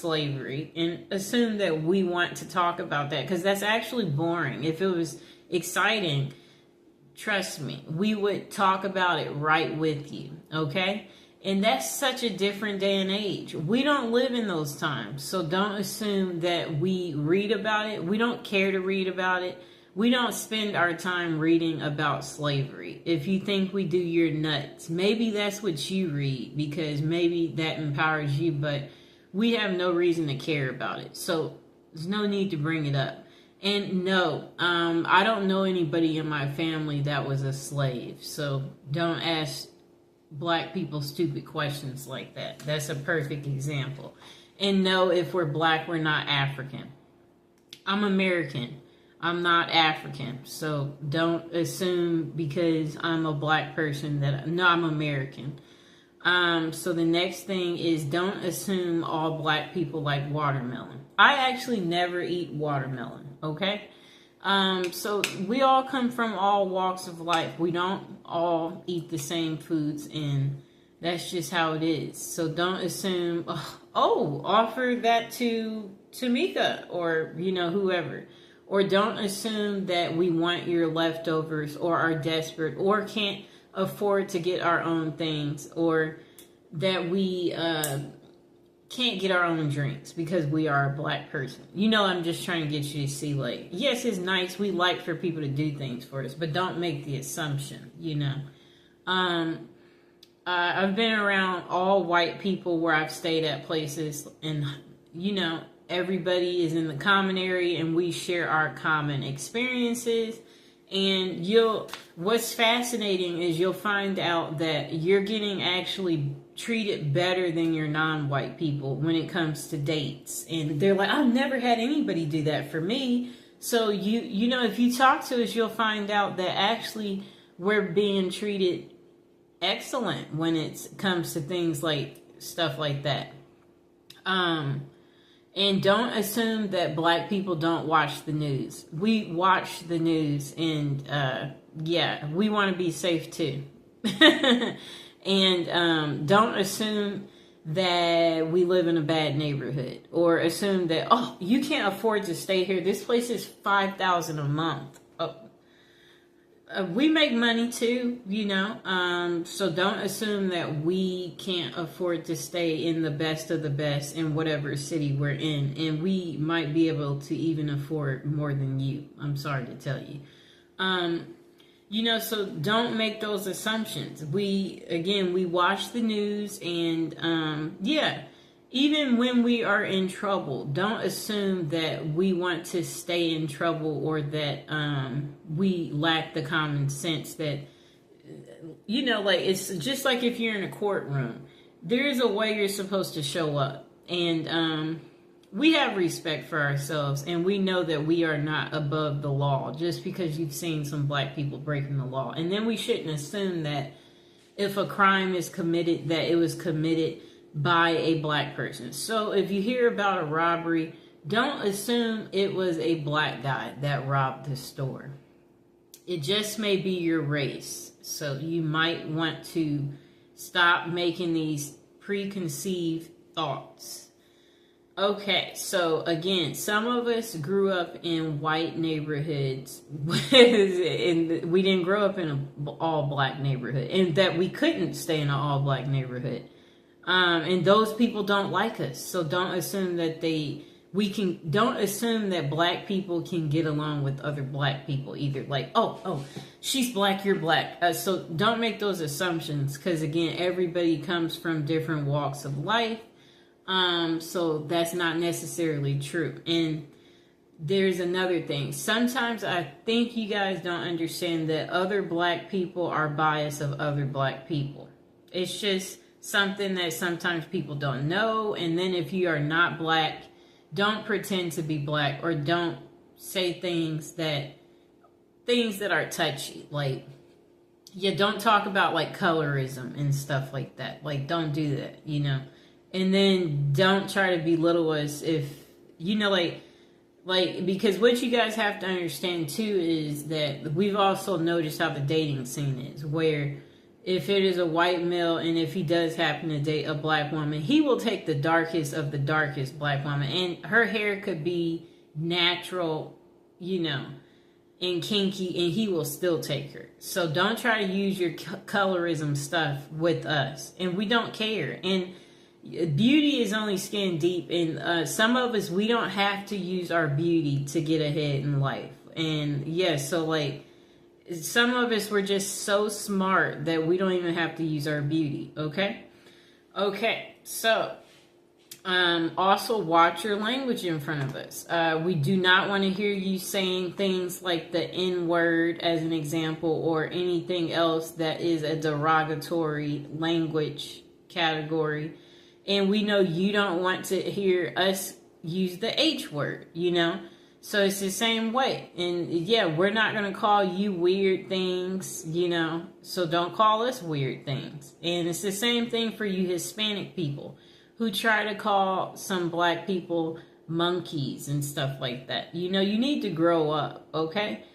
slavery and assume that we want to talk about that, because that's actually boring. If it was exciting, trust me, we would talk about it right with you, okay? And that's such a different day and age. We don't live in those times, so don't assume that we read about it. We don't care to read about it. We don't spend our time reading about slavery. If you think we do, you're nuts. Maybe that's what you read, because maybe that empowers you, but we have no reason to care about it. So there's no need to bring it up. And no, I don't know anybody in my family that was a slave. So don't ask black people stupid questions like that. That's a perfect example. And no, if we're black, we're not African. I'm American. I'm not African. So don't assume because I'm a black person that, no, I'm American. So the next thing is, don't assume all black people like watermelon. I actually never eat watermelon, okay? So we all come from all walks of life. We don't all eat the same foods, and that's just how it is. So don't assume, offer that to Tamika or, whoever. Or don't assume that we want your leftovers or are desperate or can't afford to get our own things, or that we can't get our own drinks because we are a black person. I'm just trying to get you to see, like, yes, it's nice. We like for people to do things for us, but don't make the assumption, I've been around all white people where I've stayed at places, and, everybody is in the common area and we share our common experiences. And what's fascinating is you'll find out that you're getting actually treated better than your non-white people when it comes to dates. And they're like, I've never had anybody do that for me. So if you talk to us, you'll find out that actually we're being treated excellent when it comes to things like stuff like that. And don't assume that black people don't watch the news. We watch the news, and we want to be safe too. And don't assume that we live in a bad neighborhood, or assume that, you can't afford to stay here. This place is $5,000 a month. We make money too, so don't assume that we can't afford to stay in the best of the best in whatever city we're in, and we might be able to even afford more than you. I'm sorry to tell you. So don't make those assumptions. We watch the news, and even when we are in trouble, don't assume that we want to stay in trouble, or that we lack the common sense that, it's just like if you're in a courtroom, there's a way you're supposed to show up. And we have respect for ourselves, and we know that we are not above the law just because you've seen some black people breaking the law. And then we shouldn't assume that if a crime is committed, that it was committed by a black person. So if you hear about a robbery, don't assume it was a black guy that robbed the store. It just may be your race. So you might want to stop making these preconceived thoughts. Okay, so again, some of us grew up in white neighborhoods, and we didn't grow up in an all-black neighborhood, and that we couldn't stay in an all-black neighborhood. And those people don't like us. So don't assume that don't assume that black people can get along with other black people either. Like, she's black, you're black. So don't make those assumptions, because again, everybody comes from different walks of life. So that's not necessarily true. And there's another thing. Sometimes I think you guys don't understand that other black people are biased of other black people. It's just something that sometimes people don't know. And then if you are not black, don't pretend to be black, or don't say things that are touchy. Like, don't talk about like colorism and stuff like that. Like, don't do that, And then don't try to belittle us if, because what you guys have to understand too is that we've also noticed how the dating scene is, where if it is a white male and if he does happen to date a black woman, he will take the darkest of the darkest black woman. And her hair could be natural, you know, and kinky, and he will still take her. So don't try to use your colorism stuff with us. And we don't care. And beauty is only skin deep. And some of us, we don't have to use our beauty to get ahead in life. And yes, so like, some of us were just so smart that we don't even have to use our beauty. Okay. So also watch your language in front of us. We do not want to hear you saying things like the N word as an example, or anything else that is a derogatory language category. And we know you don't want to hear us use the H word, you know. So it's the same way. And yeah, we're not going to call you weird things, you know, so don't call us weird things. And it's the same thing for you Hispanic people who try to call some black people monkeys and stuff like that. You know, you need to grow up, okay?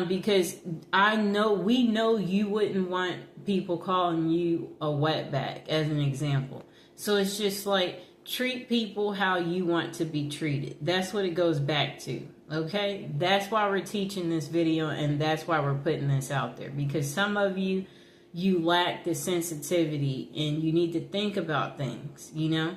Because we know you wouldn't want people calling you a wetback as an example. So it's just like, treat people how you want to be treated. That's what it goes back to, okay? That's why we're teaching this video, and that's why we're putting this out there. Because some of you lack the sensitivity, and you need to think about things, you know?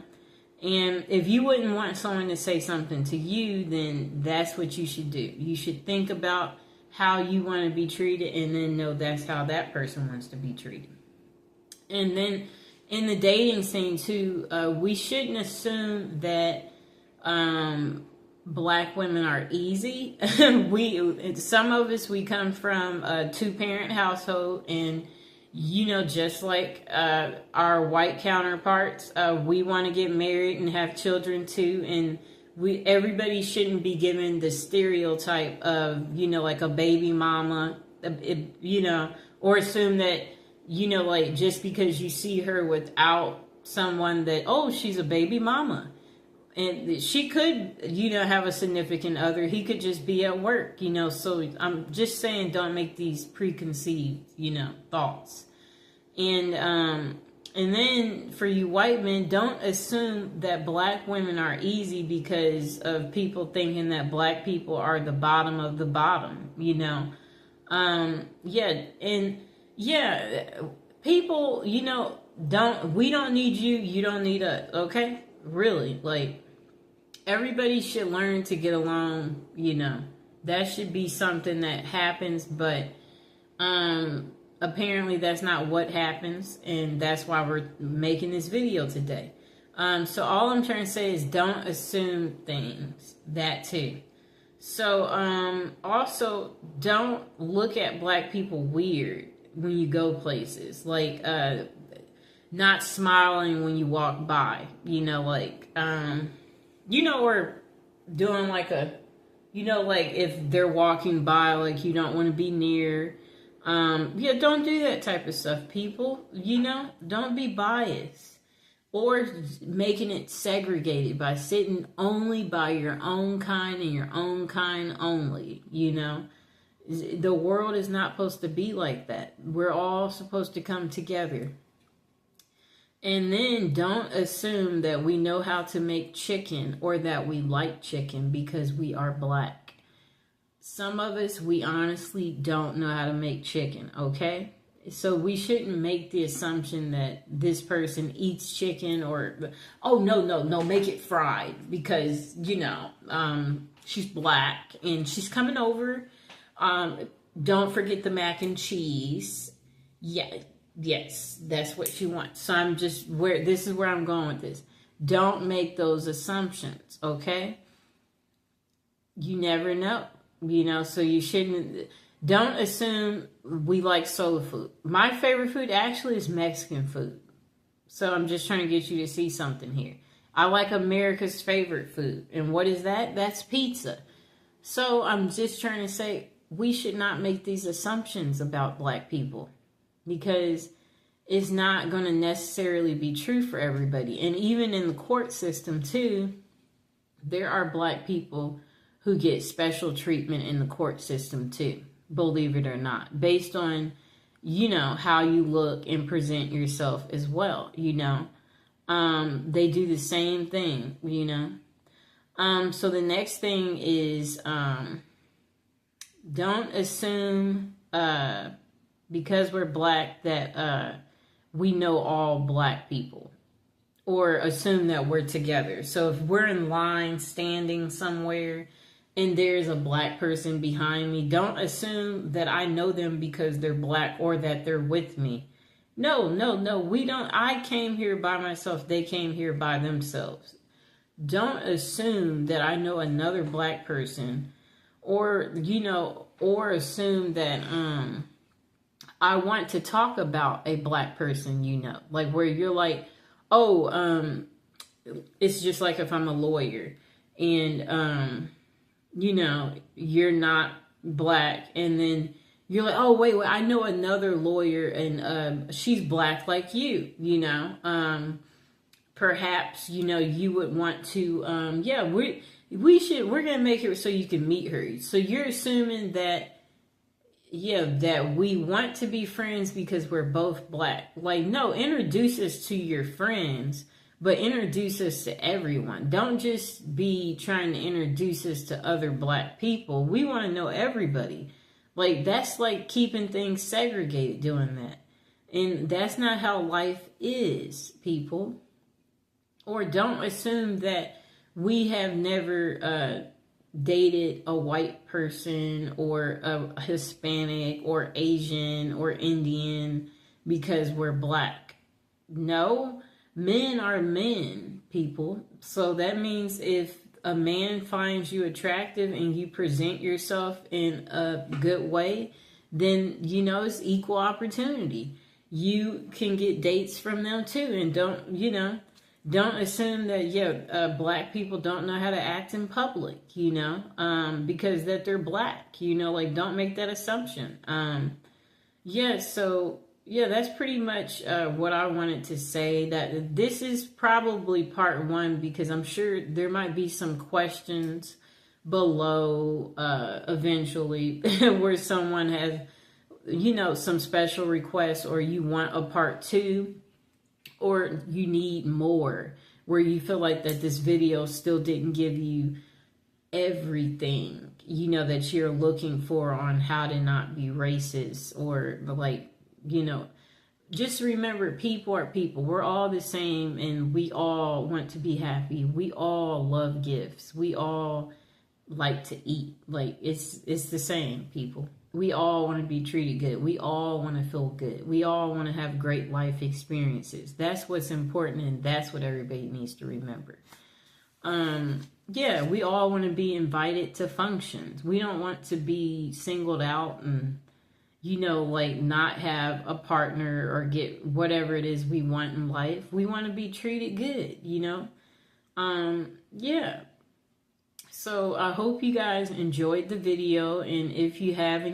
And if you wouldn't want someone to say something to you, then that's what you should do. You should think about how you want to be treated, and then know that's how that person wants to be treated. And then in the dating scene too, we shouldn't assume that black women are easy. Some of us, we come from a 2-parent household, and you know, just like our white counterparts, we want to get married and have children too. And everybody shouldn't be given the stereotype of, you know, like a baby mama, you know, or assume that, you know, like just because you see her without someone that, oh, she's a baby mama. And she could, you know, have a significant other. He could just be at work, you know. So I'm just saying, don't make these preconceived, you know, thoughts. And then for you white men, don't assume that black women are easy because of people thinking that black people are the bottom of the bottom, you know. People, you know, we don't need you, you don't need us, okay? Really, like, everybody should learn to get along, you know. That should be something that happens, but apparently that's not what happens, and that's why we're making this video today. So all I'm trying to say is don't assume things, that too. So also don't look at black people weird when you go places, like not smiling when you walk by, you know, like you know, or doing like a, you know, like if they're walking by, like you don't want to be near. Yeah, don't do that type of stuff, people. You know, don't be biased or making it segregated by sitting only by your own kind and your own kind only. You know, the world is not supposed to be like that. We're all supposed to come together. And then don't assume that we know how to make chicken or that we like chicken because we are black. Some of us, we honestly don't know how to make chicken, okay? So we shouldn't make the assumption that this person eats chicken or, oh, no, make it fried because, you know, she's black and she's coming over. Don't forget the mac and cheese. Yeah. Yes, that's what she wants. So this is where I'm going with this. Don't make those assumptions, okay? You never know, you know, so you don't assume we like soul food. My favorite food actually is Mexican food. So I'm just trying to get you to see something here. I like America's favorite food. And what is that? That's pizza. So I'm just trying to say we should not make these assumptions about black people, because it's not going to necessarily be true for everybody. And even in the court system too, there are black people who get special treatment in the court system too, believe it or not, based on you know, how you look and present yourself as well, you know. They do the same thing, you know. So the next thing is, don't assume, because we're black that, we know all black people, or assume that we're together. So if we're in line standing somewhere and there's a black person behind me, don't assume that I know them because they're black or that they're with me. No, no, no, we don't. I came here by myself. They came here by themselves. Don't assume that I know another black person, or, you know, or assume that I want to talk about a black person, you know, like where you're like, oh, it's just like if I'm a lawyer and you know, you're not black, and then you're like, oh, wait, I know another lawyer and she's black like you know. Perhaps, you know, you would want to, yeah, we're going to make it so you can meet her. So you're assuming that, yeah, that we want to be friends because we're both black. Like, no, introduce us to your friends, but introduce us to everyone. Don't just be trying to introduce us to other black people. We want to know everybody. Like, that's like keeping things segregated, doing that. And that's not how life is, people. Or don't assume that we have never dated a white person or a Hispanic or Asian or Indian because we're black. No, men are men, people. So that means if a man finds you attractive and you present yourself in a good way, then, you know, it's equal opportunity. You can get dates from them too. And don't, you know, don't assume that, yeah, black people don't know how to act in public, you know, because that they're black, you know, like, don't make that assumption. Yeah, so, yeah, that's pretty much what I wanted to say. That this is probably part one, because I'm sure there might be some questions below eventually where someone has, you know, some special requests, or you want a part two, or you need more, where you feel like that this video still didn't give you everything, you know, that you're looking for on how to not be racist, or like, you know, just remember, people are people. We're all the same, and we all want to be happy. We all love gifts. We all like to eat. Like, it's the same, people. We all want to be treated good. We all want to feel good. We all want to have great life experiences. That's what's important, and that's what everybody needs to remember. Yeah, we all want to be invited to functions. We don't want to be singled out and, you know, like, not have a partner or get whatever it is we want in life. We want to be treated good, you know? Yeah. So I hope you guys enjoyed the video, and if you have any